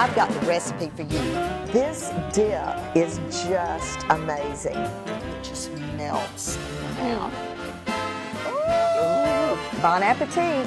I've got the recipe for you. This dip is just amazing. It just melts in your mouth. Ooh. Bon appetit.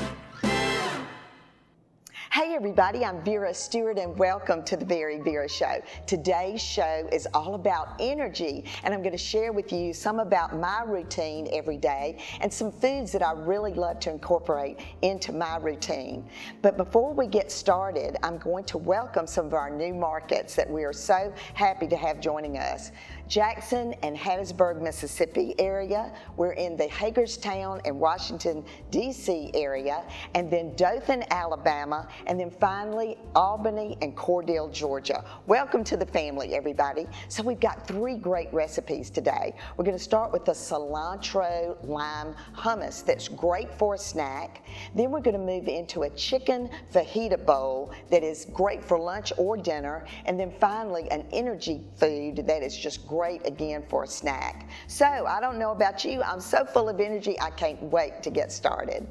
Hey everybody, I'm Vera Stewart and welcome to the VeryVera Show. Today's show is all about energy and I'm going to share with you some about my routine every day and some foods that I really love to incorporate into my routine. But before we get started, I'm going to welcome some of our new markets that we are so happy to have joining us. Jackson and Hattiesburg, Mississippi area. We're in the Hagerstown and Washington, D.C. area, and then Dothan, Alabama, and then finally Albany and Cordell, Georgia. Welcome to the family, everybody. So we've got 3 great recipes today. We're going to start with the cilantro lime hummus that's great for a snack. Then we're going to move into a chicken fajita bowl that is great for lunch or dinner. And then finally an energy food that is just great again for a snack. So I don't know about you, I'm so full of energy, I can't wait to get started.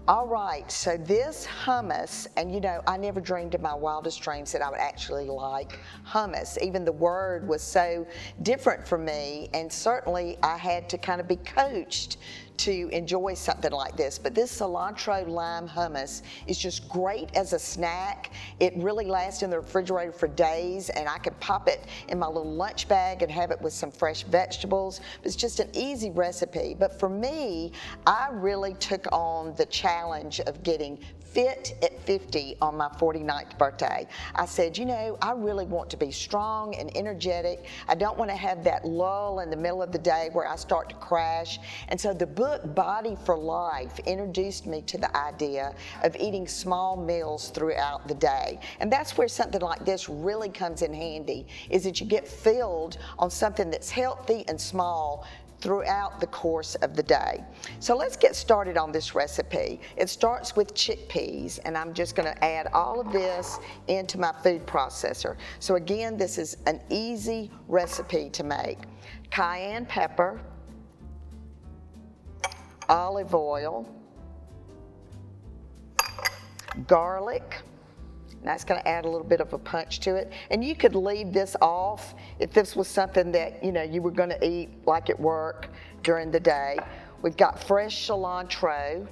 All right, so this hummus, and you know, I never dreamed in my wildest dreams that I would actually like hummus. Even the word was so different for me, and certainly I had to kind of be coached to enjoy something like this. But this cilantro lime hummus is just great as a snack. It really lasts in the refrigerator for days, and I could pop it in my little lunch bag and have it with some fresh vegetables. It's just an easy recipe. But for me, I really took on the challenge of getting fit at 50 on my 49th birthday. I said, you know, I really want to be strong and energetic. I don't want to have that lull in the middle of the day where I start to crash. And so the book Body for Life introduced me to the idea of eating small meals throughout the day. And that's where something like this really comes in handy, is that you get filled on something that's healthy and small throughout the course of the day. So let's get started on this recipe. It starts with chickpeas, and I'm just going to add all of this into my food processor. So again, this is an easy recipe to make. Cayenne pepper, olive oil, garlic. That's going to add a little bit of a punch to it. And you could leave this off if this was something that, you know, you were going to eat like at work during the day. We've got fresh cilantro,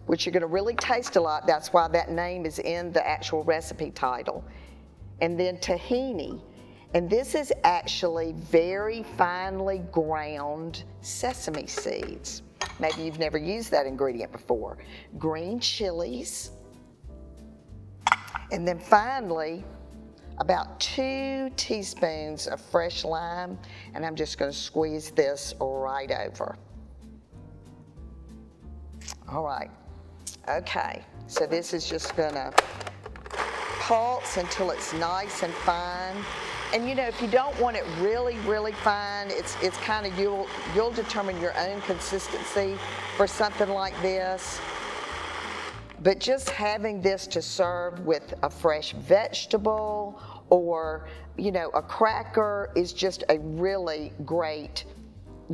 which you're going to really taste a lot. That's why that name is in the actual recipe title. And then tahini. And this is actually very finely ground sesame seeds. Maybe you've never used that ingredient before. Green chilies. And then finally, about 2 teaspoons of fresh lime, and I'm just going to squeeze this right over. All right, okay, so this is just going to pulse until it's nice and fine. And you know, if you don't want it really, really fine, it's kind of, you'll determine your own consistency for something like this. But just having this to serve with a fresh vegetable or, you know, a cracker is just a really great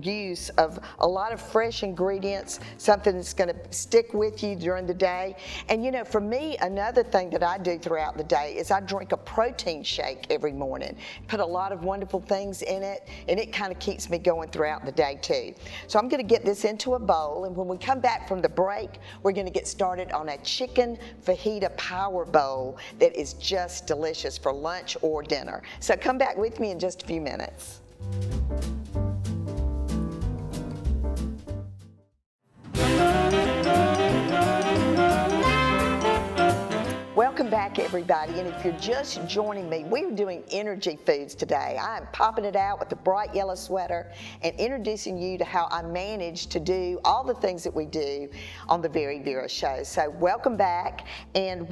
use of a lot of fresh ingredients, something that's going to stick with you during the day. And you know, for me, another thing that I do throughout the day is I drink a protein shake every morning. Put a lot of wonderful things in it, and it kind of keeps me going throughout the day too. So I'm going to get this into a bowl, and when we come back from the break, we're going to get started on a chicken fajita power bowl that is just delicious for lunch or dinner. So come back with me in just a few minutes. Welcome back, everybody, and if you're just joining me, we're doing energy foods today. I'm popping it out with the bright yellow sweater and introducing you to how I manage to do all the things that we do on the VeryVera Show. So welcome back, and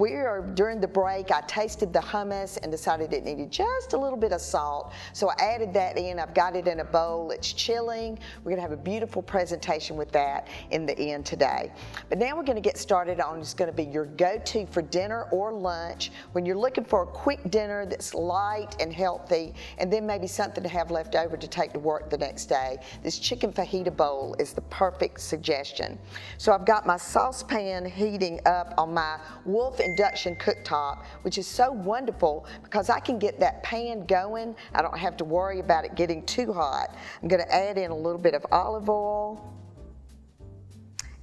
during the break, I tasted the hummus and decided it needed just a little bit of salt, so I added that in. I've got it in a bowl. It's chilling. We're going to have a beautiful presentation with that in the end today. But now we're going to get started on, it's going to be your go-to for dinner or lunch lunch, when you're looking for a quick dinner that's light and healthy, and then maybe something to have left over to take to work the next day, this chicken fajita bowl is the perfect suggestion. So I've got my saucepan heating up on my Wolf induction cooktop, which is so wonderful because I can get that pan going. I don't have to worry about it getting too hot. I'm going to add in a little bit of olive oil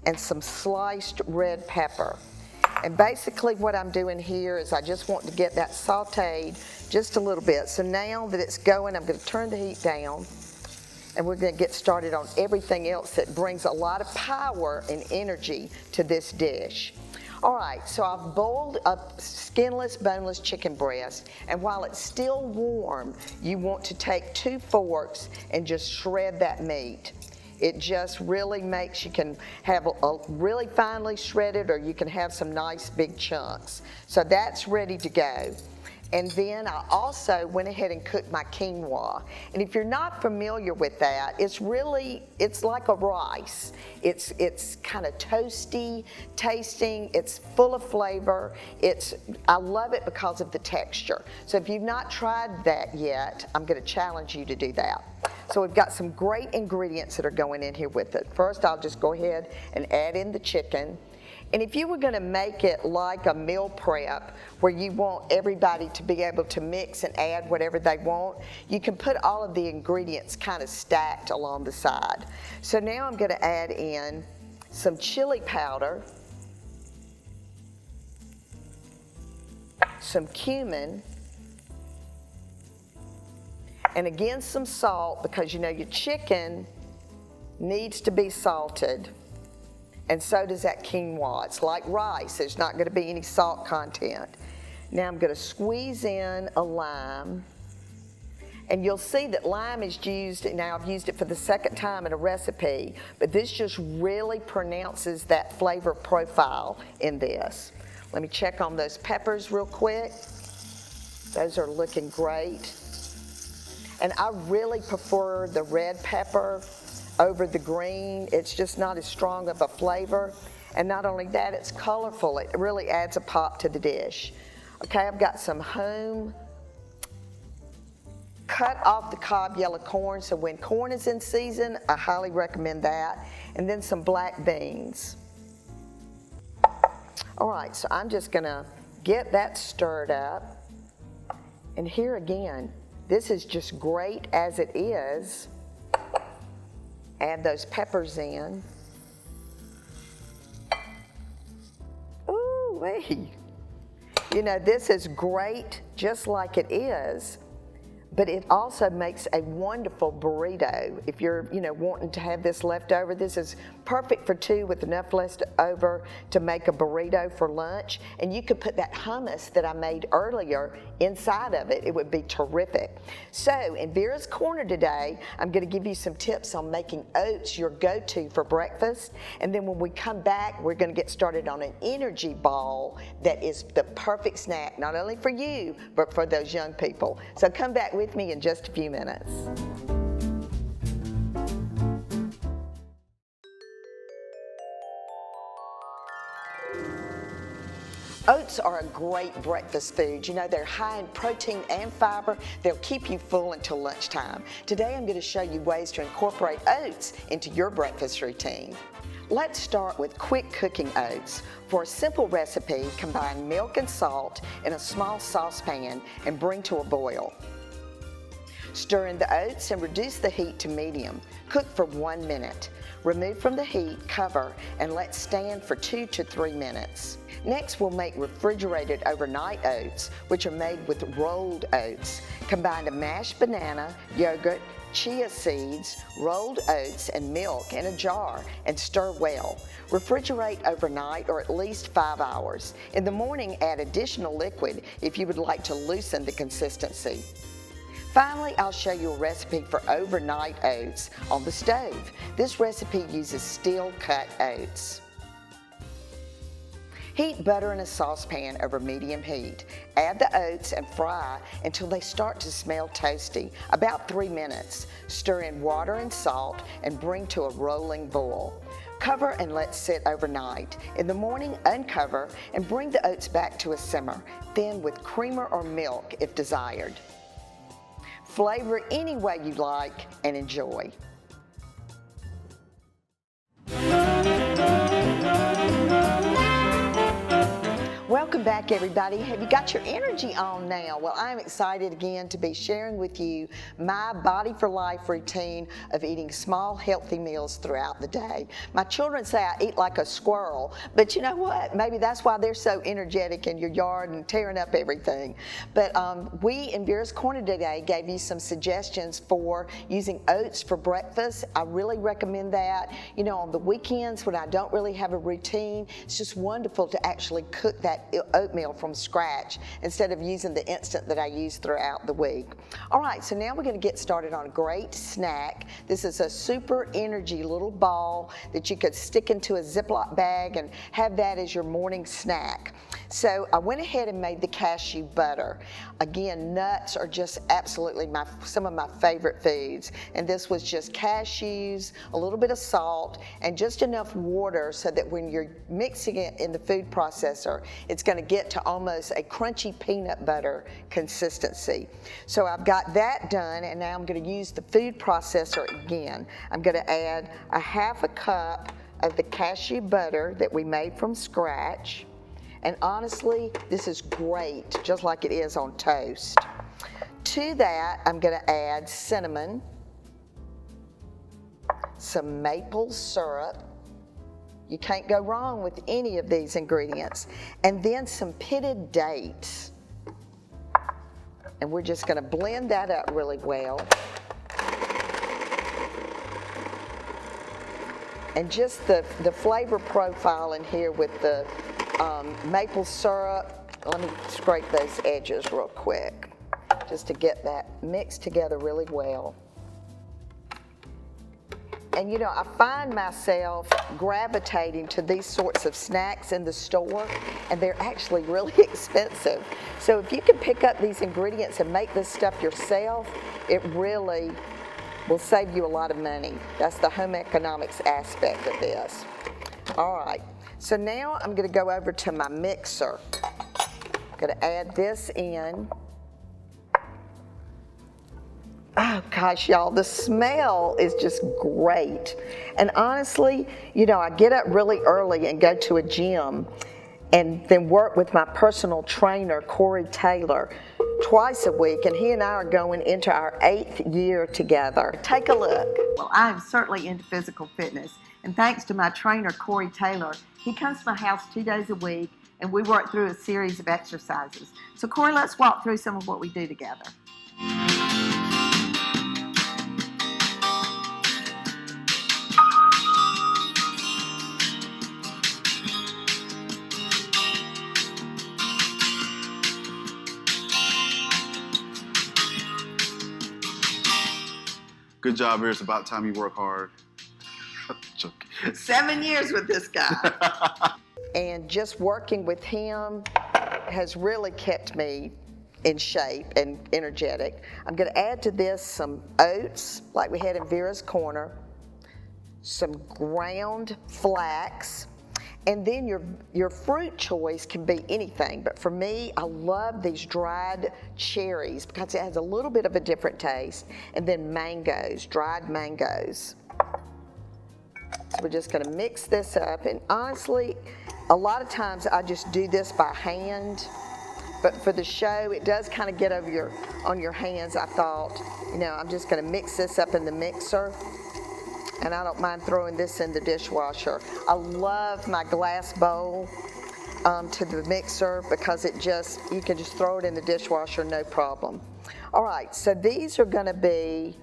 and some sliced red pepper. And basically what I'm doing here is I just want to get that sauteed just a little bit. So now that it's going, I'm going to turn the heat down, and we're going to get started on everything else that brings a lot of power and energy to this dish. All right, so I've boiled a skinless, boneless chicken breast, and while it's still warm, you want to take 2 forks and just shred that meat. It just really makes, you can have a really finely shredded, or you can have some nice big chunks. So that's ready to go. And then I also went ahead and cooked my quinoa. And if you're not familiar with that, it's like a rice. It's kind of toasty tasting, it's full of flavor. I love it because of the texture. So if you've not tried that yet, I'm gonna challenge you to do that. So we've got some great ingredients that are going in here with it. First, I'll just go ahead and add in the chicken. And if you were going to make it like a meal prep where you want everybody to be able to mix and add whatever they want, you can put all of the ingredients kind of stacked along the side. So now I'm going to add in some chili powder, some cumin, and again some salt, because you know your chicken needs to be salted. And so does that quinoa. It's like rice. There's not going to be any salt content. Now I'm going to squeeze in a lime. And you'll see that lime is used, now I've used it for the second time in a recipe, but this just really pronounces that flavor profile in this. Let me check on those peppers real quick. Those are looking great. And I really prefer the red pepper over the green. It's just not as strong of a flavor. And not only that, it's colorful. It really adds a pop to the dish. Okay, I've got some home cut off the cob yellow corn. So when corn is in season, I highly recommend that. And then some black beans. All right, so I'm just gonna get that stirred up. And here again, this is just great as it is. Add those peppers in. Ooh-wee. You know, this is great just like it is, but it also makes a wonderful burrito. If you're, wanting to have this left over, this is perfect for 2 with enough left over to make a burrito for lunch. And you could put that hummus that I made earlier inside of it. It would be terrific. So in Vera's Corner today, I'm going to give you some tips on making oats your go-to for breakfast. And then when we come back, we're going to get started on an energy ball that is the perfect snack, not only for you, but for those young people. So come back with me in just a few minutes. Oats are a great breakfast food. You know, they're high in protein and fiber. They'll keep you full until lunchtime. Today I'm going to show you ways to incorporate oats into your breakfast routine. Let's start with quick cooking oats. For a simple recipe, combine milk and salt in a small saucepan and bring to a boil. Stir in the oats and reduce the heat to medium. Cook for 1 minute. Remove from the heat, cover, and let stand for 2 to 3 minutes. Next, we'll make refrigerated overnight oats, which are made with rolled oats. Combine a mashed banana, yogurt, chia seeds, rolled oats, and milk in a jar and stir well. Refrigerate overnight or at least 5 hours. In the morning, add additional liquid if you would like to loosen the consistency. Finally, I'll show you a recipe for overnight oats on the stove. This recipe uses steel-cut oats. Heat butter in a saucepan over medium heat. Add the oats and fry until they start to smell toasty, about 3 minutes. Stir in water and salt and bring to a rolling boil. Cover and let sit overnight. In the morning, uncover and bring the oats back to a simmer, then with creamer or milk if desired. Flavor any way you like and enjoy. Welcome back, everybody. Have you got your energy on now? Well, I'm excited again to be sharing with you my Body for Life routine of eating small, healthy meals throughout the day. My children say I eat like a squirrel, but you know what? Maybe that's why they're so energetic in your yard and tearing up everything. But we in Vera's Corner today gave you some suggestions for using oats for breakfast. I really recommend that. You know, on the weekends when I don't really have a routine, it's just wonderful to actually cook that oatmeal from scratch instead of using the instant that I use throughout the week. All right, so now we're going to get started on a great snack. This is a super energy little ball that you could stick into a Ziploc bag and have that as your morning snack. So I went ahead and made the cashew butter. Again, nuts are just absolutely some of my favorite foods. And this was just cashews, a little bit of salt, and just enough water so that when you're mixing it in the food processor, it's going to get to almost a crunchy peanut butter consistency. So I've got that done, and now I'm going to use the food processor again. I'm going to add a half a cup of the cashew butter that we made from scratch. And honestly, this is great, just like it is on toast. To that, I'm going to add cinnamon, some maple syrup. You can't go wrong with any of these ingredients. And then some pitted dates. And we're just going to blend that up really well. And just the flavor profile in here with the maple syrup. Let me scrape those edges real quick just to get that mixed together really well. And you know, I find myself gravitating to these sorts of snacks in the store, and they're actually really expensive. So if you can pick up these ingredients and make this stuff yourself, it really will save you a lot of money. That's the home economics aspect of this. All right, so now I'm gonna go over to my mixer. I'm gonna add this in. Oh gosh, y'all, the smell is just great. And honestly, you know, I get up really early and go to a gym and then work with my personal trainer, Corey Taylor, twice a week, and he and I are going into our 8th year together. Take a look. Well, I am certainly into physical fitness, and thanks to my trainer, Corey Taylor, he comes to my house 2 days a week, and we work through a series of exercises. So Corey, let's walk through some of what we do together. Good job, Vera. It's about time you work hard. Joking. 7 years with this guy. And just working with him has really kept me in shape and energetic. I'm going to add to this some oats, like we had in Vera's Corner, some ground flax, and then your fruit choice can be anything. But for me, I love these dried cherries because it has a little bit of a different taste. And then mangoes, dried mangoes. So we're just gonna mix this up. And honestly, a lot of times I just do this by hand. But for the show, it does kind of get over on your hands. I thought, you know, I'm just gonna mix this up in the mixer. And I don't mind throwing this in the dishwasher. I love my glass bowl to the mixer because you can just throw it in the dishwasher, no problem. All right, so these are gonna be,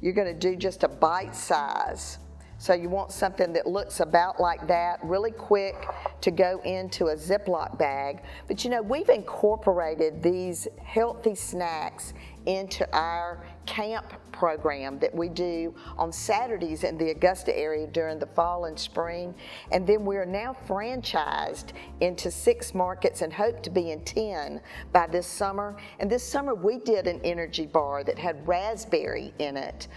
you're gonna do just a bite size. So you want something that looks about like that, really quick to go into a Ziploc bag. But you know, we've incorporated these healthy snacks into our camp program that we do on Saturdays in the Augusta area during the fall and spring. And then we're now franchised into 6 markets and hope to be in 10 by this summer. And this summer we did an energy bar that had raspberry in it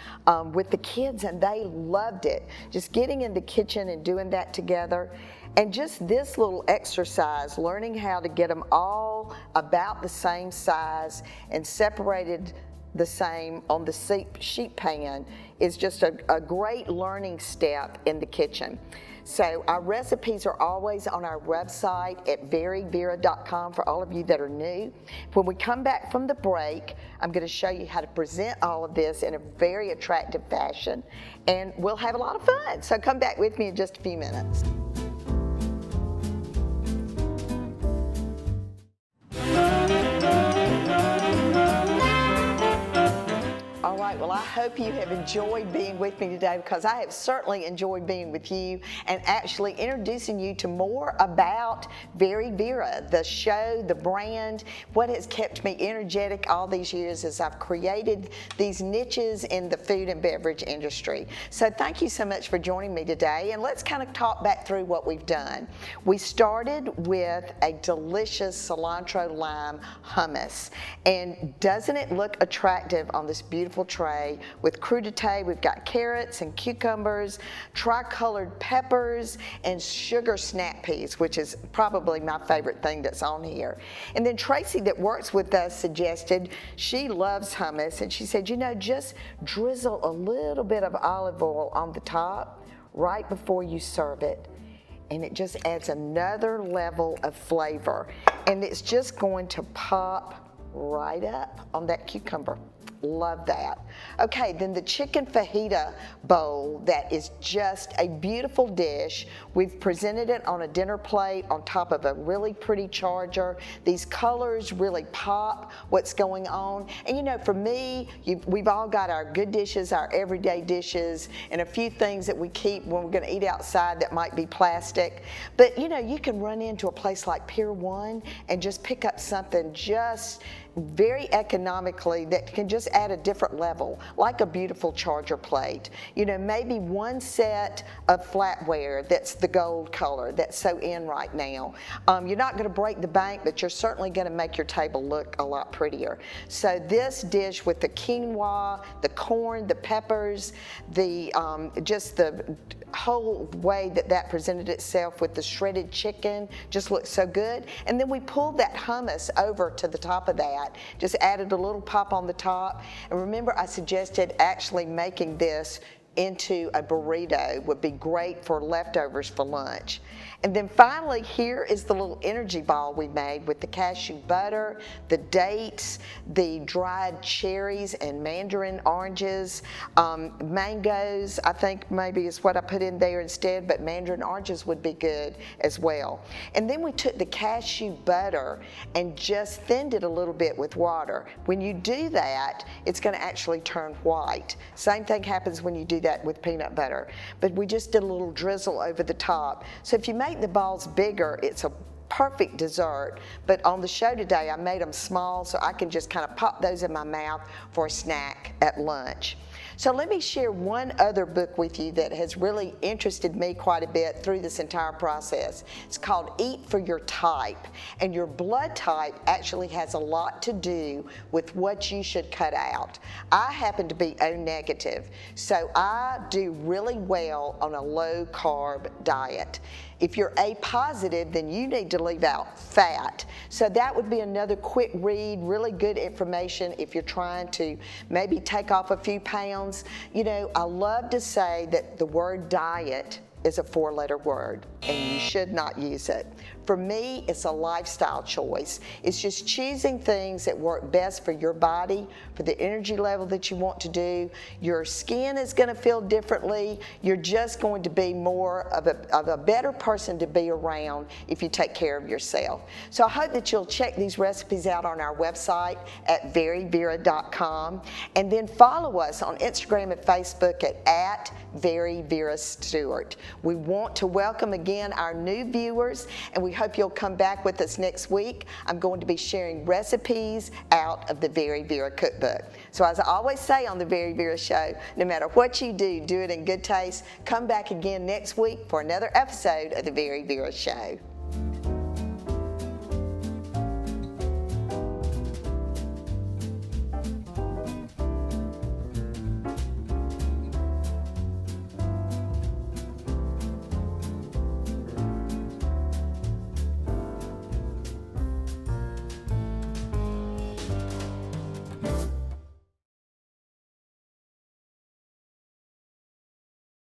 with the kids, and they loved it. Just getting in the kitchen and doing that together. And just this little exercise, learning how to get them all about the same size and separated the same on the sheet pan, is just a great learning step in the kitchen. So our recipes are always on our website at VeryVera.com for all of you that are new. When we come back from the break, I'm going to show you how to present all of this in a very attractive fashion, and we'll have a lot of fun. So come back with me in just a few minutes. All right, well, I hope you have enjoyed being with me today, because I have certainly enjoyed being with you and actually introducing you to more about VeryVera, the show, the brand. What has kept me energetic all these years is I've created these niches in the food and beverage industry. So thank you so much for joining me today, and let's kind of talk back through what we've done. We started with a delicious cilantro lime hummus, and doesn't it look attractive on this beautiful tray with crudité? We've got carrots and cucumbers, tricolored peppers, and sugar snap peas, which is probably my favorite thing that's on here. And then Tracy, that works with us, suggested she loves hummus, and she said, you know, just drizzle a little bit of olive oil on the top right before you serve it, and it just adds another level of flavor, and it's just going to pop right up on that cucumber. Love that. Okay, then the chicken fajita bowl, that is just a beautiful dish. We've presented it on a dinner plate on top of a really pretty charger. These colors really pop what's going on. And you know, for me, we've all got our good dishes, our everyday dishes, and a few things that we keep when we're going to eat outside that might be plastic. But you know, you can run into a place like Pier 1 and just pick up something just very economically that can just add a different level, like a beautiful charger plate. You know, maybe one set of flatware that's the gold color that's so in right now. You're not going to break the bank, but you're certainly going to make your table look a lot prettier. So this dish with the quinoa, the corn, the peppers, the just the whole way that presented itself with the shredded chicken just looks so good. And then we pulled that hummus over to the top of that, just added a little pop on the top. And remember, I suggested actually making this into a burrito would be great for leftovers for lunch. And then finally, here is the little energy ball we made with the cashew butter, the dates, the dried cherries and mandarin oranges, mangoes, I think maybe is what I put in there instead, but mandarin oranges would be good as well. And then we took the cashew butter and just thinned it a little bit with water. When you do that, it's going to actually turn white. Same thing happens when you do that with peanut butter, but we just did a little drizzle over the top. So if you make the balls bigger, it's a perfect dessert, but on the show today I made them small so I can just kind of pop those in my mouth for a snack at lunch. So let me share one other book with you that has really interested me quite a bit through this entire process. It's called Eat for Your Type, and your blood type actually has a lot to do with what you should cut out. I happen to be O negative, so I do really well on a low carb diet. If you're A positive, then you need to leave out fat. So that would be another quick read, really good information if you're trying to maybe take off a few pounds. You know, I love to say that the word diet is a 4-letter word, and you should not use it. For me, it's a lifestyle choice. It's just choosing things that work best for your body, for the energy level that you want to do. Your skin is going to feel differently. You're just going to be more of a better person to be around if you take care of yourself. So I hope that you'll check these recipes out on our website at VeryVera.com, and then follow us on Instagram and Facebook at VeryVera Stewart. We want to welcome again our new viewers, and we hope you'll come back with us next week. I'm going to be sharing recipes out of the VeryVera cookbook. So as I always say on the VeryVera show, no matter what you do, do it in good taste. Come back again next week for another episode of the VeryVera show.